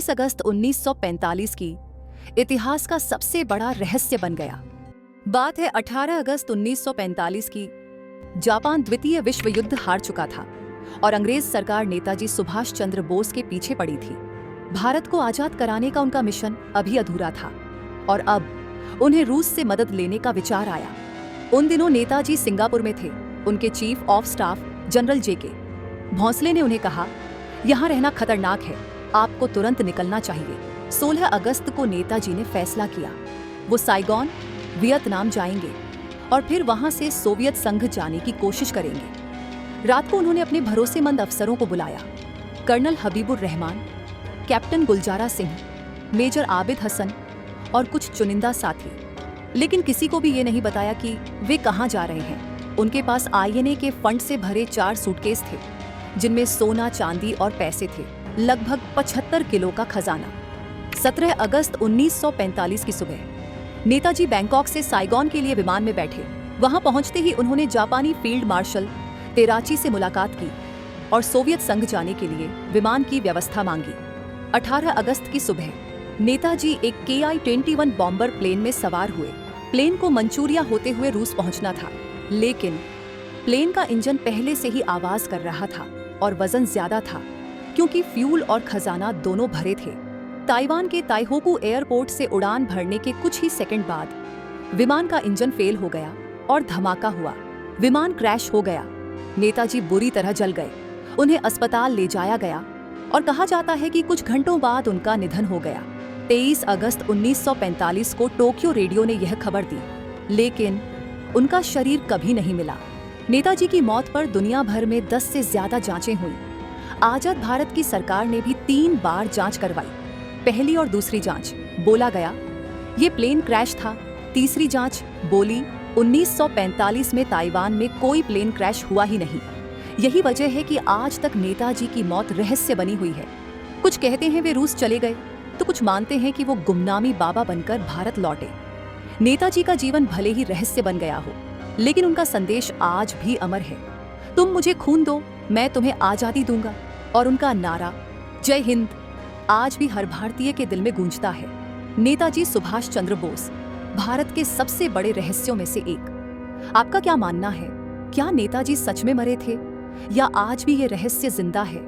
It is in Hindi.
23 अगस्त 1945 की इतिहास का सबसे बड़ा रहस्य बन गया। बात है 18 अगस्त 1945 की। जापान द्वितीय विश्व युद्ध हार चुका था और अंग्रेज सरकार नेताजी सुभाष चंद्र बोस के पीछे पड़ी थी। भारत को आजाद कराने का उनका मिशन अभी अधूरा था और अब उन्हें रूस से मदद लेने का विचार आया। उन दिनों नेताजी सिंगापुर में थे। उनके चीफ ऑफ स्टाफ जनरल जेके भोंसले ने उन्हें कहा, यहाँ रहना खतरनाक है, आपको तुरंत निकलना चाहिए। 16 अगस्त को नेताजी ने फैसला किया, वो साइगोन वियतनाम जाएंगे और फिर वहां से सोवियत संघ जाने की कोशिश करेंगे। रात को उन्होंने अपने भरोसेमंद अफसरों को बुलाया, colonel Habibur Rahman, captain Gulzara Singh, major Abid Hasan और कुछ चुनिंदा साथी, लेकिन किसी को भी ये नहीं बताया कि वे कहाँ जा रहे हैं। उनके पास आईएनए के फंड से भरे 4 सूटकेस थे, जिनमें सोना, चांदी और पैसे थे, लगभग 75 किलो का खजाना। 17 अगस्त 1945 की सुबह नेताजी बैंकॉक से साइगोन के लिए विमान में बैठे। वहां पहुंचते ही उन्होंने जापानी फील्ड मार्शल तेराची से मुलाकात की और सोवियत संघ जाने के लिए विमान की व्यवस्था मांगी। 18 अगस्त की सुबह नेताजी एक KI-21 बॉम्बर प्लेन में सवार हुए। प्लेन को मंचूरिया होते हुए रूस पहुंचना था, लेकिन प्लेन का इंजन पहले से ही आवाज कर रहा था और वजन ज्यादा था, क्योंकि फ्यूल और खजाना दोनों भरे थे। ताइवान के ताइहोकू एयरपोर्ट से उड़ान भरने के कुछ ही सेकंड बाद विमान का इंजन फेल हो गया और धमाका हुआ। विमान क्रैश हो गया। नेताजी बुरी तरह जल गए। उन्हें अस्पताल ले जाया गया और कहा जाता है कि कुछ घंटों बाद उनका निधन हो गया। 23 अगस्त 1945 को टोक्यो रेडियो ने यह खबर दी, लेकिन उनका शरीर कभी नहीं मिला। नेताजी की मौत पर दुनिया भर में 10 से ज्यादा जांचें हुई। आजाद भारत की सरकार ने भी 3 बार जांच करवाई। पहली और दूसरी जांच बोला गया ये प्लेन क्रैश था। तीसरी जांच बोली 1945 में ताइवान में कोई प्लेन क्रैश हुआ ही नहीं। यही वजह है कि आज तक नेताजी की मौत रहस्य बनी हुई है। कुछ कहते हैं वे रूस चले गए, तो कुछ मानते हैं कि वो गुमनामी बाबा बनकर भारत लौटे। नेताजी का जीवन भले ही रहस्य बन गया हो, लेकिन उनका संदेश आज भी अमर है। तुम मुझे खून दो, मैं तुम्हें आजादी दूंगा। और उनका नारा जय हिंद आज भी हर भारतीय के दिल में गूंजता है। नेताजी सुभाष चंद्र बोस भारत के सबसे बड़े रहस्यों में से एक। आपका क्या मानना है? क्या नेताजी सच में मरे थे या आज भी ये रहस्य जिंदा है?